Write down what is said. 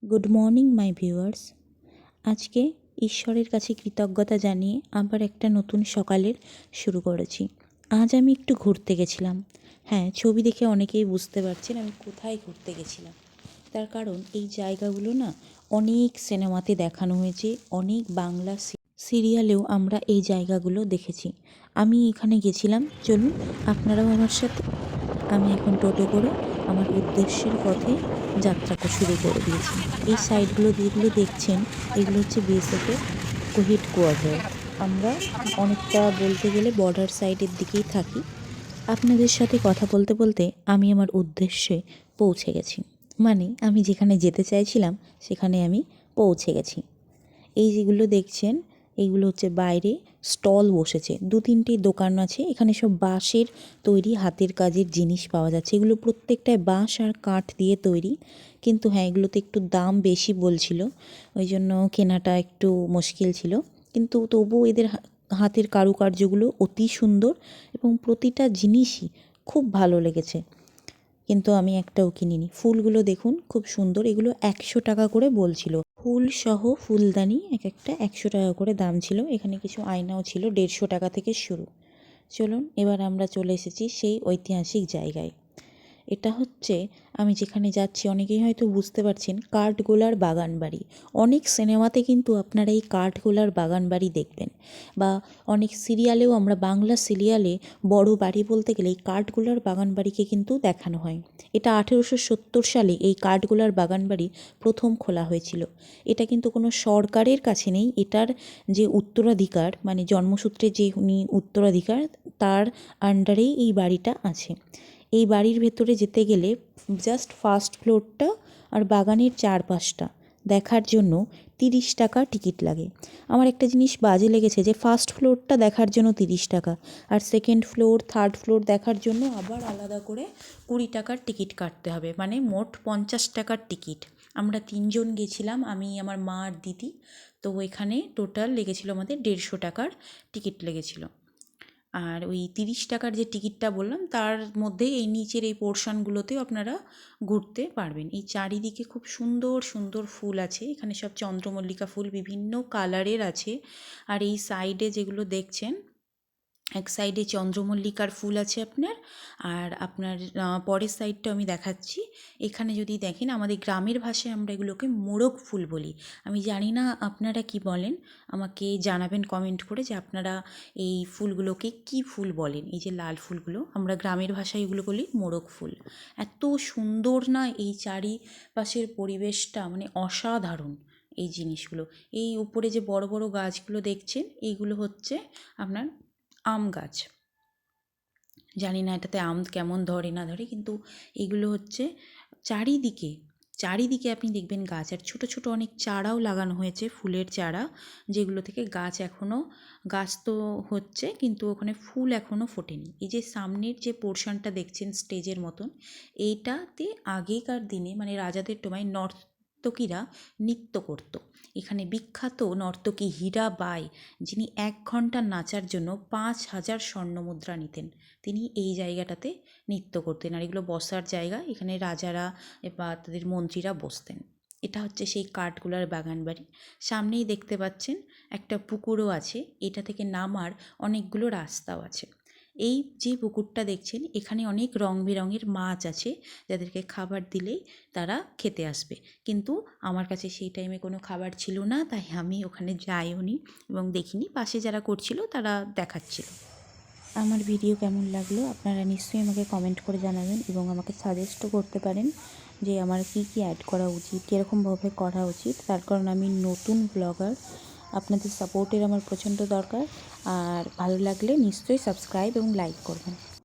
Good morning my viewers. আজকে ঈশ্বরের কাছে কৃতজ্ঞতা জানিয়ে আবার একটা নতুন সকালের শুরু করেছি। আজ আমি একটু ঘুরতে গেছিলাম। হ্যাঁ, ছবি দেখে অনেকেই বুঝতে পারছেন আমি কোথায় ঘুরতে গেছিলাম। তার কারণ এই জায়গাগুলো না অনেক সিনেমাতে দেখানো হয়েছে, অনেক বাংলা সিরিয়ালেও আমরা এই জায়গাগুলো দেখেছি। আমি এখানে গেছিলাম, চলুন আপনারাও আমার সাথে। আমি এখন টোটো করে আমার উদ্দেশ্যের পথে যাত্রাটা শুরু করে দিয়েছি। এই সাইডগুলো যেগুলো দেখছেন এগুলো হচ্ছে বিএসএফের হেডকোয়ার্টার। আমরা অনেকটা বলতে গেলে বর্ডার সাইডের দিকেই থাকি। আপনাদের সাথে কথা বলতে বলতে আমি আমার উদ্দেশ্যে পৌঁছে গেছি, মানে আমি যেখানে যেতে চাইছিলাম সেখানে আমি পৌঁছে গেছি। এই যেগুলো দেখছেন এইগুলো হচ্ছে বাইরে স্টল বসেছে, 2-3টি দোকান আছে। এখানে সব বাঁশের তৈরি হাতের কাজের জিনিস পাওয়া যাচ্ছে। এগুলো প্রত্যেকটায় বাঁশ আর কাঠ দিয়ে তৈরি, কিন্তু হ্যাঁ এগুলোতে একটু দাম বেশি বলছিল, ওই জন্য কেনাটা একটু মুশকিল ছিল। কিন্তু তবুও এদের হাতের কারুকার্যগুলো অতি সুন্দর এবং প্রতিটা জিনিসই খুব ভালো লেগেছে। কিন্তু আমি একটাও কিনিনি। ফুলগুলো দেখুন খুব সুন্দর, এগুলো 100 টাকা করে বলছিল। ফুল সহ ফুলদানি এক একটা 100 টাকা করে দাম ছিল। এখানে কিছু আয়নাও ছিল, 150 টাকা থেকে শুরু। চলুন এবার আমরা চলে এসেছি সেই ঐতিহাসিক জায়গায়। এটা হচ্ছে আমি যেখানে যাচ্ছি, অনেকেই হয়তো বুঝতে পারছেন, কাঠগোলার বাগান বাড়ি। অনেক সিনেমাতে কিন্তু আপনারা এই কাঠগোলার বাগান বাড়ি দেখবেন, বা অনেক সিরিয়ালেও আমরা বাংলা সিরিয়ালে বড় বাড়ি বলতে গেলে এই কাঠগোলার বাগান বাড়িকে কিন্তু দেখানো হয়। এটা 1870 সালে এই কাঠগোলার বাগান বাড়ি প্রথম খোলা হয়েছিল। এটা কিন্তু কোনো সরকারের কাছে নেই, এটার যে উত্তরাধিকার মানে জন্মসূত্রে যে উনি উত্তরাধিকার তার আন্ডারেই এই বাড়িটা আছে। এই বাড়ির ভেতরে যেতে গেলে জাস্ট ফার্স্ট ফ্লোরটা আর বাগানের চারপাশটা দেখার জন্য 30 টাকা টিকিট লাগে। আমার একটা জিনিস বাজে লেগেছে যে ফার্স্ট ফ্লোরটা দেখার জন্য 30 টাকা, আর সেকেন্ড ফ্লোর থার্ড ফ্লোর দেখার জন্য আবার আলাদা করে 20 টাকার টিকিট কাটতে হবে, মানে মোট 50 টাকার টিকিট। আমরা 3জন গেছিলাম, আমি আমার মা আর দিদি। তো এখানে টোটাল লেগেছিল আমাদের 150 টাকার টিকিট লেগেছিল। আর ওই 30 টাকার যে টিকিটটা বললাম তার মধ্যে এই নিচের এই পোর্শনগুলোতেও আপনারা ঘুরতে পারবেন। এই চারিদিকে খুব সুন্দর সুন্দর ফুল আছে, এখানে সব চন্দ্রমল্লিকা ফুল বিভিন্ন কালারের আছে। আর এই সাইডে যেগুলো দেখছেন, এক সাইডে চন্দ্রমল্লিকার ফুল আছে আপনার, আর আপনার পরের সাইডটা আমি দেখাচ্ছি। এখানে যদি দেখেন আমাদের গ্রামের ভাষায় আমরা এগুলোকে মোরগ ফুল বলি। আমি জানি না আপনারা কি বলেন, আমাকে জানাবেন কমেন্ট করে যে আপনারা এই ফুলগুলোকে কি ফুল বলেন। এই যে লাল ফুলগুলো আমরা গ্রামের ভাষায় এগুলো বলি মোরগ ফুল। এত সুন্দর না এই চারিপাশের পরিবেশটা, মানে অসাধারণ এই জিনিসগুলো। এই উপরে যে বড় বড় গাছগুলো দেখছেন এইগুলো হচ্ছে আপনার আম গাছ। জানি না এটাতে আম কেমন ধরে না ধরে, কিন্তু এগুলো হচ্ছে চারিদিকে চারিদিকে আপনি দেখবেন গাছ, আর ছোটো ছোটো অনেক চারাও লাগানো হয়েছে, ফুলের চারা, যেগুলো থেকে গাছ তো হচ্ছে কিন্তু ওখানে ফুল এখনও ফোটেনি। এই যে সামনের যে পোর্শনটা দেখছেন স্টেজের মতন, এইটাতে আগেকার দিনে মানে রাজাদের সময় নর্তকীরা নৃত্য করত। এখানে বিখ্যাত নর্তকী হীরাবাই, যিনি 1 ঘন্টা নাচার জন্য 5,000 স্বর্ণমুদ্রা নিতেন, তিনি এই জায়গাটাতে নৃত্য করতেন। আর এগুলো বসার জায়গা, এখানে রাজারা বা তাদের মন্ত্রীরা বসতেন। এটা হচ্ছে সেই কাঠগোলার বাগান বাড়ি। সামনেই দেখতে পাচ্ছেন একটা পুকুরও আছে, এটা থেকে নামার অনেকগুলো রাস্তাও আছে। এই যে পুকুরটা দেখছেন এখানে অনেক রং বেরঙের মাছ আছে, যাদেরকে খাবার দিলেই তারা খেতে আসবে। কিন্তু আমার কাছে সেই টাইমে কোনো খাবার ছিল না, তাই আমি ওখানে যাইও নি এবং দেখিনি। পাশে যারা করছিল তারা দেখাচ্ছিল। আমার ভিডিও কেমন লাগলো আপনারা নিশ্চয়ই আমাকে কমেন্ট করে জানাবেন, এবং আমাকে সাজেস্টও করতে পারেন যে আমার কি কি অ্যাড করা উচিত, কীরকমভাবে করা উচিত। তার কারণ আমি নতুন ব্লগার, আপনাদের সাপোর্টের আমার প্রচণ্ড দরকার। আর ভালো লাগলে নিশ্চয়ই সাবস্ক্রাইব এবং লাইক করবেন।